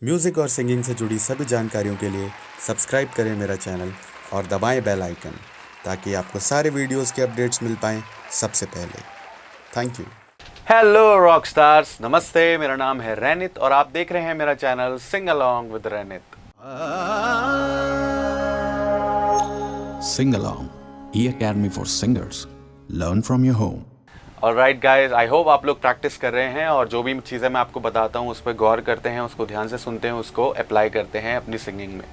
Music और singing से जुड़ी सभी जानकारियों के लिए सब्सक्राइब करें मेरा चैनल और दबाएं बेल आइकन ताकि आपको सारे वीडियोस के अपडेट्स मिल पाएं सबसे पहले। Thank you. Hello rock stars, नमस्ते। मेरा नाम है रैनित और आप देख रहे हैं मेरा channel sing along with Ranit. Sing Along, E-Academy for Singers. Learn from your home. Alright guys, I hope आप लोग प्रैक्टिस कर रहे हैं और जो भी चीज़ें मैं आपको बताता हूँ उस पर गौर करते हैं, उसको ध्यान से सुनते हैं, उसको अप्लाई करते हैं अपनी सिंगिंग में।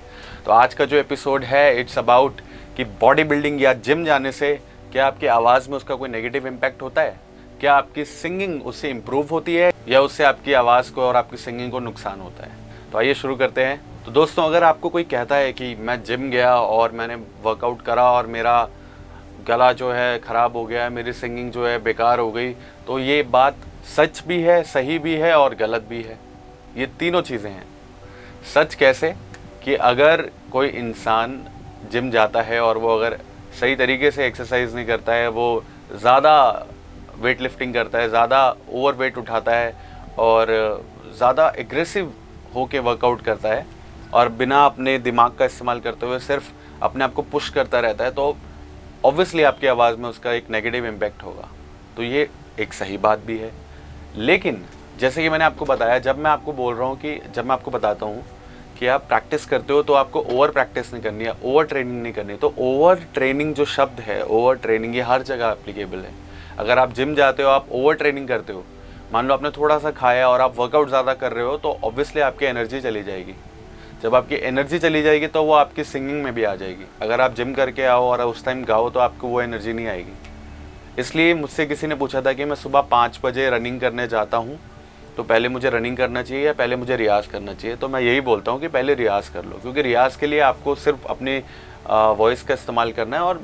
तो आज का जो एपिसोड है इट्स अबाउट कि बॉडी बिल्डिंग या जिम जाने से क्या आपकी आवाज़ में उसका कोई नेगेटिव इम्पैक्ट होता है, क्या आपकी सिंगिंग उससे इम्प्रूव होती है या उससे आपकी आवाज़ को और आपकी सिंगिंग को नुकसान होता है। तो आइए शुरू करते हैं। तो दोस्तों, अगर आपको कोई कहता है कि मैं जिम गया और मैंने वर्कआउट करा और मेरा गला जो है ख़राब हो गया, मेरी सिंगिंग जो है बेकार हो गई, तो ये बात सच भी है, सही भी है और गलत भी है। ये तीनों चीज़ें हैं। सच कैसे कि अगर कोई इंसान जिम जाता है और वो अगर सही तरीके से एक्सरसाइज नहीं करता है, वो ज़्यादा वेट लिफ्टिंग करता है, ज़्यादा ओवर वेट उठाता है और ज़्यादा एग्रेसिव होके वर्कआउट करता है और बिना अपने दिमाग का इस्तेमाल करते हुए सिर्फ अपने आप को पुश करता रहता है, तो ऑब्वियसली आपकी आवाज़ में उसका एक नेगेटिव इम्पैक्ट होगा। तो ये एक सही बात भी है। लेकिन जैसे कि मैंने आपको बताया, जब मैं आपको बोल रहा हूँ कि जब मैं आपको बताता हूँ कि आप प्रैक्टिस करते हो तो आपको ओवर प्रैक्टिस नहीं करनी है, ओवर ट्रेनिंग नहीं करनी। तो ओवर ट्रेनिंग जो शब्द है, ओवर ट्रेनिंग, ये हर जगह एप्लीकेबल है। अगर आप जिम जाते हो, आप ओवर ट्रेनिंग करते हो, मान लो आपने थोड़ा सा खाया और आप वर्कआउट ज़्यादा कर रहे हो, तो ऑब्वियसली आपकी एनर्जी चली जाएगी। जब आपकी एनर्जी चली जाएगी तो वो आपकी सिंगिंग में भी आ जाएगी। अगर आप जिम करके आओ और उस टाइम गाओ तो आपको वो एनर्जी नहीं आएगी। इसलिए मुझसे किसी ने पूछा था कि मैं सुबह 5 बजे रनिंग करने जाता हूँ, तो पहले मुझे रनिंग करना चाहिए या पहले मुझे रियाज़ करना चाहिए। तो मैं यही बोलता हूँ कि पहले रियाज़ कर लो, क्योंकि रियाज़ के लिए आपको सिर्फ अपनी वॉइस का इस्तेमाल करना है और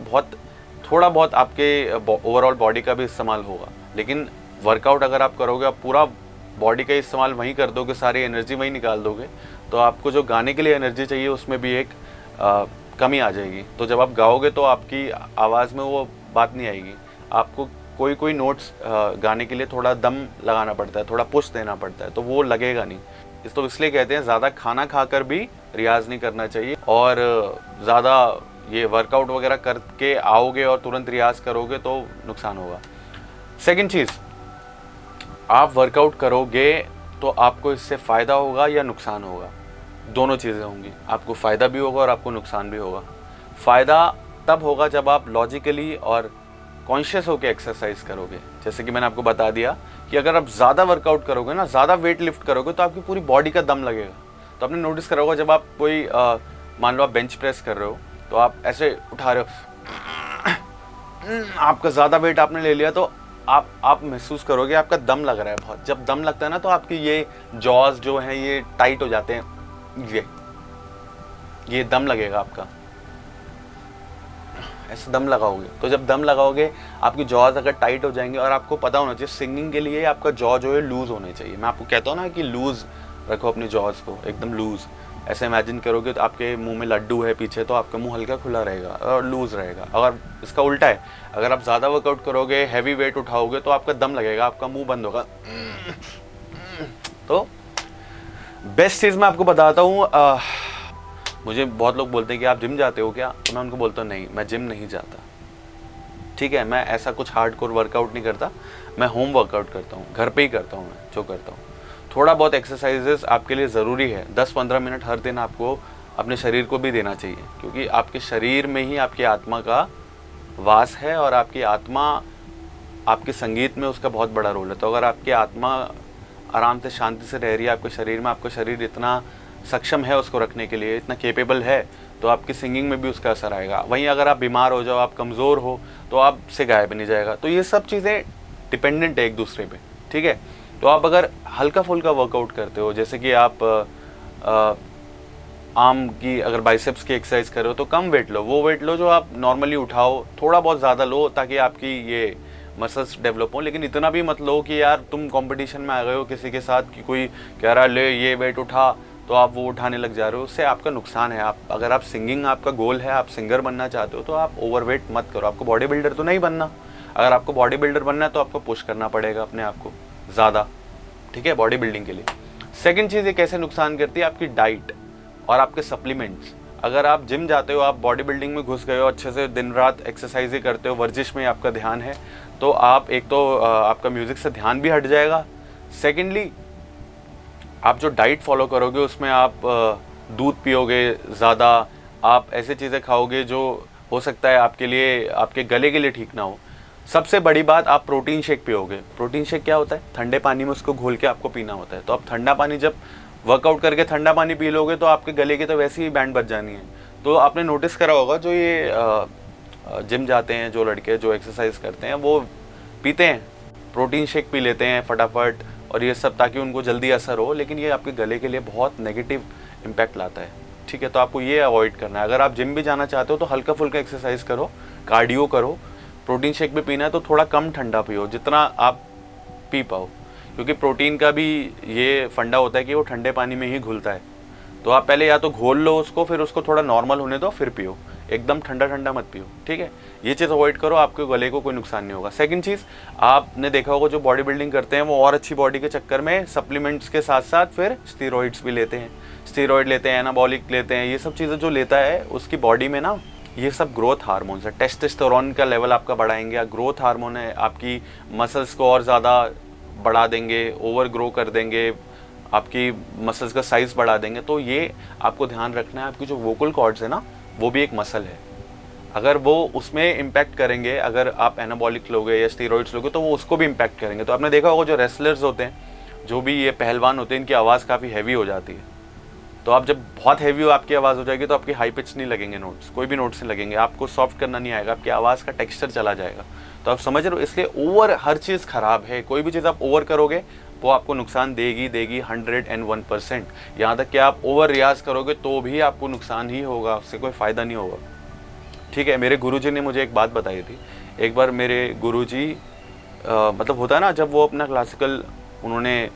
थोड़ा बहुत आपके ओवरऑल बॉडी का भी इस्तेमाल होगा। लेकिन वर्कआउट अगर आप करोगे, आप पूरा बॉडी का इस्तेमाल वहीं कर दोगे, सारी एनर्जी वहीं निकाल दोगे, तो आपको जो गाने के लिए एनर्जी चाहिए उसमें भी एक कमी आ जाएगी। तो जब आप गाओगे तो आपकी आवाज़ में वो बात नहीं आएगी। आपको कोई नोट्स गाने के लिए थोड़ा दम लगाना पड़ता है, थोड़ा पुश देना पड़ता है, तो वो लगेगा नहीं। तो इसलिए कहते हैं ज़्यादा खाना खाकर भी रियाज़ नहीं करना चाहिए और ज़्यादा ये वर्कआउट वगैरह करके आओगे और तुरंत रियाज़ करोगे तो नुकसान होगा। सेकेंड चीज़, आप वर्कआउट करोगे तो आपको इससे फ़ायदा होगा या नुकसान होगा? दोनों चीज़ें होंगी। आपको फ़ायदा भी होगा और आपको नुकसान भी होगा। फ़ायदा तब होगा जब आप लॉजिकली और कॉन्शियस होकर एक्सरसाइज करोगे। जैसे कि मैंने आपको बता दिया कि अगर आप ज़्यादा वर्कआउट करोगे ना, ज़्यादा वेट लिफ्ट करोगे, तो आपकी पूरी बॉडी का दम लगेगा। तो आपने नोटिस करा होगा, जब आप कोई मान लो आप बेंच प्रेस कर रहे हो, तो आप ऐसे उठा रहे हो, आपका ज़्यादा वेट आपने ले लिया, तो आप महसूस करोगे आपका दम लग रहा है बहुत। जब दम लगता है ना, तो आपकी ये जॉज जो हैं ये टाइट हो जाते हैं, ये दम लगेगा आपका। ऐसे दम लगाओगे, तो जब दम लगाओगे आपकी जॉज अगर टाइट हो जाएंगे, और आपको पता होना चाहिए सिंगिंग के लिए आपका जॉ जो है लूज होने चाहिए। मैं आपको कहता हूँ ना कि लूज रखो अपनी जॉज को, एकदम लूज। ऐसे इमेजिन करोगे तो आपके मुंह में लड्डू है पीछे, तो आपका मुंह हल्का खुला रहेगा और लूज रहेगा। अगर इसका उल्टा है, अगर आप ज़्यादा वर्कआउट करोगे, हैवी वेट उठाओगे, तो आपका दम लगेगा, आपका मुंह बंद होगा। तो बेस्ट चीज़ मैं आपको बताता हूँ। मुझे बहुत लोग बोलते हैं कि आप जिम जाते हो क्या? तो मैं उनको बोलता हूँ नहीं, मैं जिम नहीं जाता। ठीक है, मैं ऐसा कुछ हार्डकोर वर्कआउट नहीं करता, मैं होम वर्कआउट करता हूँ, घर पे ही करता हूँ। मैं जो करता हूँ, थोड़ा बहुत एक्सरसाइजेस आपके लिए ज़रूरी है। 10-15 मिनट हर दिन आपको अपने शरीर को भी देना चाहिए, क्योंकि आपके शरीर में ही आपकी आत्मा का वास है और आपकी आत्मा, आपके संगीत में उसका बहुत बड़ा रोल है। तो अगर आपकी आत्मा आराम से शांति से रह रही है आपके शरीर में, आपका शरीर इतना सक्षम है उसको रखने के लिए, इतना केपेबल है, तो आपकी सिंगिंग में भी उसका असर आएगा। वहीं अगर आप बीमार हो जाओ, आप कमज़ोर हो, तो आपसे गाया भी नहीं जाएगा। तो ये सब चीज़ें डिपेंडेंट है एक दूसरे पे। ठीक है, तो आप अगर हल्का फुल्का वर्कआउट करते हो, जैसे कि आप आर्म की अगर बाइसेप्स की एक्सरसाइज कर रहे हो, तो कम वेट लो, वो वेट लो जो आप नॉर्मली उठाओ। थोड़ा बहुत ज़्यादा लो ताकि आपकी ये मसल्स डेवलप हो, लेकिन इतना भी मत लो कि यार तुम कंपटीशन में आ गए हो किसी के साथ कि कोई कह रहा है ले ये वेट उठा, तो आप वो उठाने लग जा रहे हो। उससे आपका नुकसान है। अगर आप सिंगिंग, आपका गोल है, आप सिंगर बनना चाहते हो, तो आप ओवरवेट मत करो। आपको बॉडी बिल्डर तो नहीं बनना। अगर आपको बॉडी बिल्डर बनना है तो आपको पुश करना पड़ेगा अपने आप को ज़्यादा। ठीक है, बॉडी बिल्डिंग के लिए। सेकंड चीज़ ये कैसे नुकसान करती है, आपकी डाइट और आपके सप्लीमेंट्स। अगर आप जिम जाते हो, आप बॉडी बिल्डिंग में घुस गए हो, अच्छे से दिन रात एक्सरसाइज ही करते हो, वर्जिश में आपका ध्यान है, तो आप एक तो आपका म्यूज़िक से ध्यान भी हट जाएगा। सेकेंडली आप जो डाइट फॉलो करोगे उसमें आप दूध पियोगे ज़्यादा, आप ऐसे चीज़ें खाओगे जो हो सकता है आपके लिए, आपके गले के लिए ठीक ना हो। सबसे बड़ी बात, आप प्रोटीन शेक पियोगे। प्रोटीन शेक क्या होता है, ठंडे पानी में उसको घोल के आपको पीना होता है। तो आप ठंडा पानी, जब वर्कआउट करके ठंडा पानी पी लोगे तो आपके गले की तो वैसे ही बैंड बज जानी है। तो आपने नोटिस करा होगा जो ये जिम जाते हैं, जो लड़के जो एक्सरसाइज करते हैं, वो पीते हैं प्रोटीन शेक, पी लेते हैं फटाफट और ये सब, ताकि उनको जल्दी असर हो, लेकिन ये आपके गले के लिए बहुत नेगेटिव इम्पैक्ट लाता है। ठीक है, तो आपको ये अवॉइड करना है। अगर आप जिम भी जाना चाहते हो तो हल्का फुल्का एक्सरसाइज करो, कार्डियो करो। प्रोटीन शेक भी पीना है तो थोड़ा कम ठंडा पियो, जितना आप पी पाओ, क्योंकि प्रोटीन का भी ये फंडा होता है कि वो ठंडे पानी में ही घुलता है। तो आप पहले या तो घोल लो उसको, फिर उसको थोड़ा नॉर्मल होने दो, फिर पियो। एकदम ठंडा ठंडा मत पियो, ठीक है। ये चीज़ अवॉइड करो, आपके गले को कोई नुकसान नहीं होगा। सेकंड चीज़, आपने देखा होगा जो बॉडी बिल्डिंग करते हैं वो और अच्छी बॉडी के चक्कर में सप्लीमेंट्स के साथ साथ फिर स्टीरॉइड्स भी लेते हैं, स्टीरॉइड लेते हैं, एनाबॉलिक लेते हैं। ये सब चीज़ें जो लेता है उसकी बॉडी में ना, ये सब ग्रोथ हार्मोन्स है। टेस्टोस्टेरोन का लेवल आपका बढ़ाएंगे, या ग्रोथ हार्मोन है, आपकी मसल्स को और ज़्यादा बढ़ा देंगे, ओवर ग्रो कर देंगे, आपकी मसल्स का साइज़ बढ़ा देंगे। तो ये आपको ध्यान रखना है, आपकी जो वोकल कॉर्ड्स है ना, वो भी एक मसल है। अगर वो उसमें इम्पैक्ट करेंगे, अगर आप एनाबॉलिक लोगे या स्टीरॉइड्स लोगे तो वो उसको भी इम्पैक्ट करेंगे। तो आपने देखा होगा जो रेसलर्स होते हैं, जो भी ये पहलवान होते हैं, इनकी आवाज़ काफ़ी हैवी हो जाती है। तो आप जब बहुत हैवी आपकी आवाज़ हो जाएगी तो आपकी हाई पिच नहीं लगेंगे नोट्स, कोई भी नोट्स नहीं लगेंगे, आपको सॉफ्ट करना नहीं आएगा, आपकी आवाज़ का टेक्सचर चला जाएगा। तो आप समझ रहे हो, इसलिए ओवर हर चीज़ ख़राब है। कोई भी चीज़ आप ओवर करोगे वो आपको नुकसान देगी 101%। यहाँ तक कि आप ओवर रियाज करोगे तो भी आपको नुकसान ही होगा, उससे कोई फ़ायदा नहीं होगा। ठीक है, मेरे गुरुजी ने मुझे एक बात बताई थी। एक बार मेरे गुरुजी मतलब होता है ना, जब वो अपना क्लासिकल उन्होंने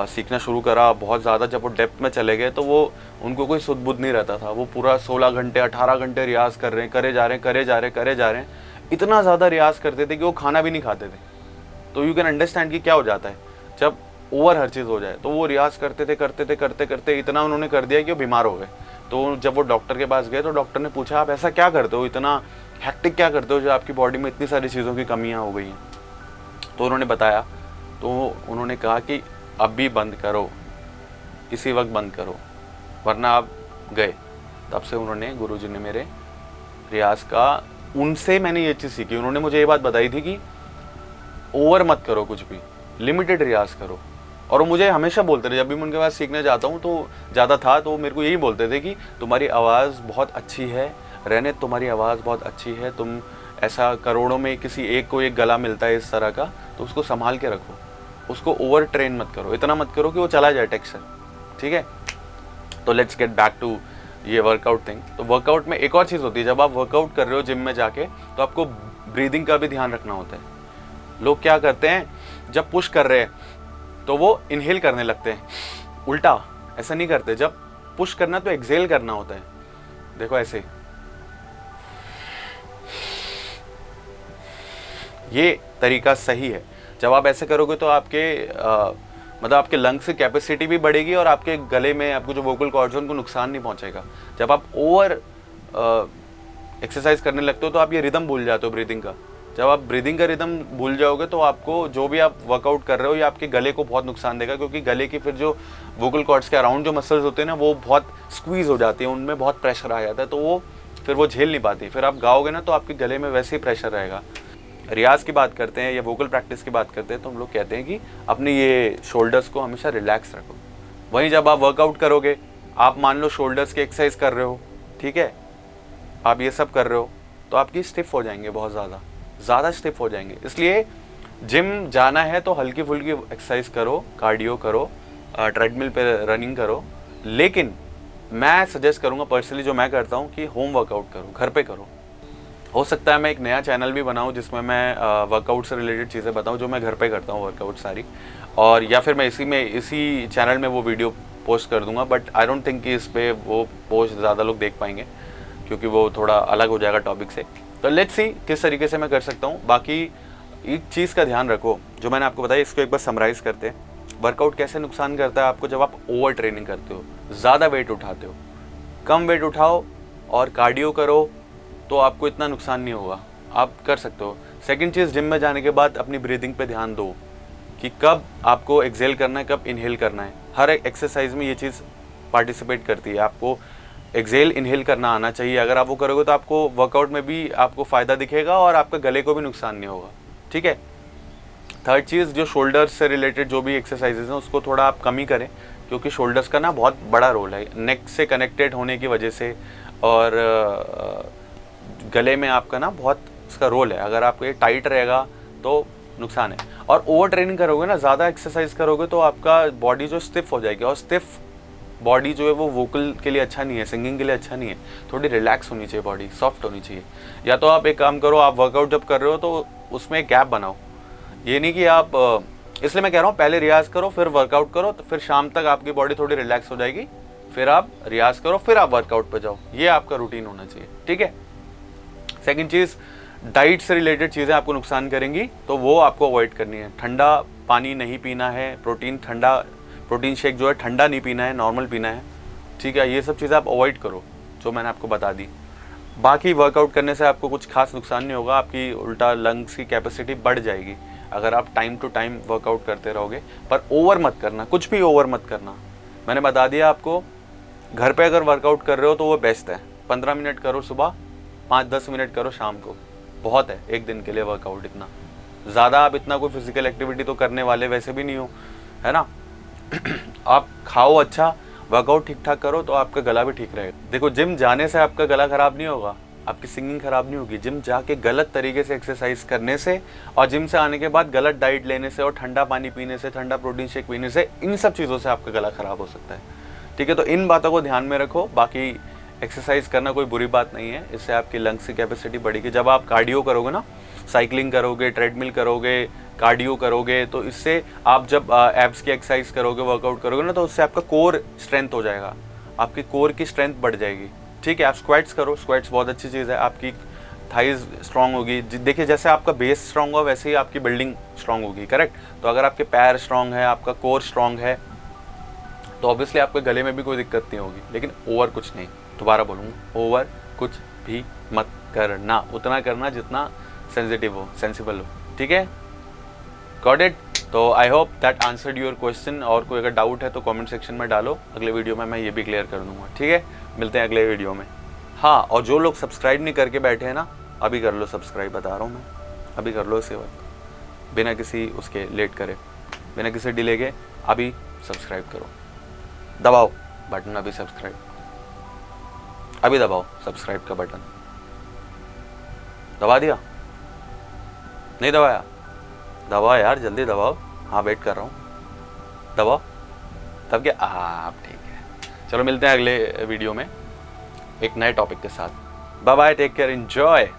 सीखना शुरू करा बहुत ज़्यादा, जब वो डेप्थ में चले गए तो वो उनको कोई सुध बुध नहीं रहता था। वो पूरा 16 घंटे 18 घंटे रियाज कर रहे हैं, करे जा रहे हैं। इतना ज़्यादा रियाज करते थे कि वो खाना भी नहीं खाते थे। तो यू कैन अंडरस्टैंड कि क्या हो जाता है जब ओवर हर चीज़ हो जाए। तो वो रियाज करते करते इतना उन्होंने कर दिया कि वो बीमार हो गए। तो जब वो डॉक्टर के पास गए तो डॉक्टर ने पूछा, आप ऐसा क्या करते हो, इतना हैक्टिक क्या करते हो जो आपकी बॉडी में इतनी सारी चीज़ों की कमियाँ हो गई हैं। तो उन्होंने बताया, तो उन्होंने कहा कि अभी बंद करो, इसी वक्त बंद करो, वरना आप गए। तब से उन्होंने, गुरुजी ने मेरे रियाज का, उनसे मैंने ये चीज़ सीखी। उन्होंने मुझे ये बात बताई थी कि ओवर मत करो, कुछ भी लिमिटेड रियाज करो। और वो मुझे हमेशा बोलते थे, जब भी मैं उनके पास सीखने जाता हूँ तो ज़्यादा था, तो मेरे को यही बोलते थे कि तुम्हारी आवाज़ बहुत अच्छी है, रहने तुम्हारी आवाज़ बहुत अच्छी है, तुम ऐसा करोड़ों में किसी एक को एक गला मिलता है इस तरह का, तो उसको संभाल के रखो, उसको ओवर ट्रेन मत करो, इतना मत करो कि वो चला जाए टेक्सचर। ठीक है, तो लेट्स गेट बैक टू ये वर्कआउट थिंग। तो वर्कआउट में एक और चीज़ होती है, जब आप वर्कआउट कर रहे हो जिम में जाके, तो आपको ब्रीदिंग का भी ध्यान रखना होता है। लोग क्या करते हैं, जब पुश कर रहे हैं तो वो इनहेल करने लगते हैं, उल्टा ऐसा नहीं करते। जब पुश करना तो एक्सेल करना होता है, देखो ऐसे। ये तरीका सही है। जब आप ऐसे करोगे तो आपके मतलब आपके लंग्स की कैपेसिटी भी बढ़ेगी और आपके गले में आपको जो वोकल कॉर्ड्स हैं उनको नुकसान नहीं पहुंचेगा। जब आप ओवर एक्सरसाइज करने लगते हो तो आप ये रिदम भूल जाते हो ब्रीदिंग का। जब आप ब्रीदिंग का रिदम भूल जाओगे तो आपको जो भी आप वर्कआउट कर रहे हो ये आपके गले को बहुत नुकसान देगा, क्योंकि गले की फिर जो वोकल कॉर्ड्स के अराउंड जो मसल्स होते हैं ना, वो बहुत स्क्वीज हो जाती हैं, उनमें बहुत प्रेशर आ जाता है, तो वो फिर वो झेल नहीं पाती। फिर आप गाओगे ना तो आपके गले में वैसे ही प्रेशर रहेगा। रियाज की बात करते हैं या वोकल प्रैक्टिस की बात करते हैं तो हम लोग कहते हैं कि अपने ये शोल्डर्स को हमेशा रिलैक्स रखो। वहीं जब आप वर्कआउट करोगे, आप मान लो शोल्डर्स की एक्सरसाइज कर रहे हो, ठीक है, आप ये सब कर रहे हो, तो आपकी स्टिफ हो जाएंगे, बहुत ज़्यादा स्टिफ हो जाएंगे। इसलिए जिम जाना है तो हल्की फुल्की एक्सरसाइज करो, कार्डियो करो, ट्रेडमिल पे रनिंग करो, लेकिन मैं सजेस्ट करूँगा पर्सनली जो मैं करता हूँ कि होम वर्कआउट करो, घर पे करो। हो सकता है मैं एक नया चैनल भी बनाऊं जिसमें मैं वर्कआउट से रिलेटेड चीज़ें बताऊं जो मैं घर पे करता हूं वर्कआउट सारी, और या फिर मैं इसी चैनल में वो वीडियो पोस्ट कर दूंगा। बट आई डोंट थिंक कि इस पे वो पोस्ट ज़्यादा लोग देख पाएंगे, क्योंकि वो थोड़ा अलग हो जाएगा टॉपिक से। तो लेट्स सी किस तरीके से मैं कर सकता हूँ। बाकी एक चीज़ का ध्यान रखो, जो मैंने आपको बताया इसको एक बार समराइज़ करते हैं। वर्कआउट कैसे नुकसान करता है आपको, जब आप ओवर ट्रेनिंग करते हो, ज़्यादा वेट उठाते हो। कम वेट उठाओ और कार्डियो करो तो आपको इतना नुकसान नहीं होगा, आप कर सकते हो। सेकंड चीज़, जिम में जाने के बाद अपनी ब्रीदिंग पे ध्यान दो कि कब आपको एक्सेल करना है, कब इनहेल करना है। हर एक एक्सरसाइज में ये चीज़ पार्टिसिपेट करती है। आपको एक्सेल इनहेल करना आना चाहिए। अगर आप वो करोगे तो आपको वर्कआउट में भी आपको फ़ायदा दिखेगा और आपका गले को भी नुकसान नहीं होगा, ठीक है। थर्ड चीज़, जो शोल्डर्स से रिलेटेड जो भी एक्सरसाइजेज हैं उसको थोड़ा आप कम ही करें, क्योंकि शोल्डर्स का ना बहुत बड़ा रोल है नेक से कनेक्टेड होने की वजह से, और गले में आपका ना बहुत इसका रोल है। अगर आपको ये टाइट रहेगा तो नुकसान है। और ओवर ट्रेनिंग करोगे ना, ज़्यादा एक्सरसाइज करोगे तो आपका बॉडी जो स्टिफ हो जाएगी, और स्टिफ बॉडी जो है वो वोकल के लिए अच्छा नहीं है, सिंगिंग के लिए अच्छा नहीं है। थोड़ी रिलैक्स होनी चाहिए बॉडी, सॉफ्ट होनी चाहिए। या तो आप एक काम करो, आप वर्कआउट जब कर रहे हो तो उसमें एक गैप बनाओ। ये नहीं कि आप, इसलिए मैं कह रहा हूँ पहले रियाज करो फिर वर्कआउट करो, तो फिर शाम तक आपकी बॉडी थोड़ी रिलैक्स हो जाएगी, फिर आप रियाज करो, फिर आप वर्कआउट पे जाओ। ये आपका रूटीन होना चाहिए, ठीक है। सेकंड चीज़, डाइट से रिलेटेड चीज़ें आपको नुकसान करेंगी तो वो आपको अवॉइड करनी है। ठंडा पानी नहीं पीना है, प्रोटीन शेक जो है ठंडा नहीं पीना है, नॉर्मल पीना है, ठीक है। ये सब चीज़ें आप अवॉइड करो जो मैंने आपको बता दी। बाकी वर्कआउट करने से आपको कुछ खास नुकसान नहीं होगा, आपकी उल्टा लंग्स की कैपेसिटी बढ़ जाएगी अगर आप टाइम टू टाइम वर्कआउट करते रहोगे। पर ओवर मत करना, कुछ भी ओवर मत करना। मैंने बता दिया आपको, घर पे अगर वर्कआउट कर रहे हो तो वो बेस्ट है। 15 मिनट करो सुबह, 5-10 मिनट करो शाम को, बहुत है एक दिन के लिए वर्कआउट। इतना ज़्यादा आप इतना कोई फिजिकल एक्टिविटी तो करने वाले वैसे भी नहीं हो, है ना। आप खाओ अच्छा, वर्कआउट ठीक ठाक करो तो आपका गला भी ठीक रहेगा। देखो, जिम जाने से आपका गला ख़राब नहीं होगा, आपकी सिंगिंग ख़राब नहीं होगी। जिम जाके गलत तरीके से एक्सरसाइज करने से और जिम से आने के बाद गलत डाइट लेने से और ठंडा पानी पीने से, ठंडा प्रोटीन शेक पीने से, इन सब चीज़ों से आपका गला ख़राब हो सकता है, ठीक है। तो इन बातों को ध्यान में रखो। बाकी एक्सरसाइज करना कोई बुरी बात नहीं है, इससे आपकी लंग्स की कैपेसिटी बढ़ेगी। जब आप कार्डियो करोगे ना, साइकिलिंग करोगे, ट्रेडमिल करोगे, कार्डियो करोगे, तो इससे आप जब एब्स की एक्सरसाइज करोगे, वर्कआउट करोगे ना, तो उससे आपका कोर स्ट्रेंथ हो जाएगा, आपकी कोर की स्ट्रेंथ बढ़ जाएगी, ठीक है। आप स्क्वाट्स करो, स्क्वाट्स बहुत अच्छी चीज़ है, आपकी थाइज स्ट्रांग होगी। देखिए, जैसे आपका बेस स्ट्रांग होगा वैसे ही आपकी बिल्डिंग स्ट्रांग होगी, करेक्ट। तो अगर आपके पैर स्ट्रांग है, आपका कोर स्ट्रांग है, तो ऑब्वियसली आपके गले में भी कोई दिक्कत नहीं होगी। लेकिन ओवर कुछ नहीं, दोबारा बोलूँगा, ओवर कुछ भी मत करना, उतना करना जितना सेंसिटिव हो, सेंसिबल हो, ठीक है। Got it. तो I hope that answered your question. और कोई अगर डाउट है तो कमेंट सेक्शन में डालो, अगले वीडियो में मैं ये भी क्लियर कर दूंगा, ठीक है। मिलते हैं अगले वीडियो में। हाँ, और जो लोग सब्सक्राइब नहीं करके बैठे हैं ना, अभी कर लो सब्सक्राइब, बता रहा हूँ मैं, अभी कर लो इसी वक्त, बिना किसी उसके लेट करे, बिना किसी डिले के अभी सब्सक्राइब करो। दबाओ बटन, अभी सब्सक्राइब, अभी दबाओ सब्सक्राइब का बटन। दबा दिया? नहीं दबाया? दबाओ यार, जल्दी दबाओ। हाँ, वेट कर रहा हूँ, दबाओ। तब क्या, आप ठीक है। चलो मिलते हैं अगले वीडियो में एक नए टॉपिक के साथ। Bye bye, take care, enjoy.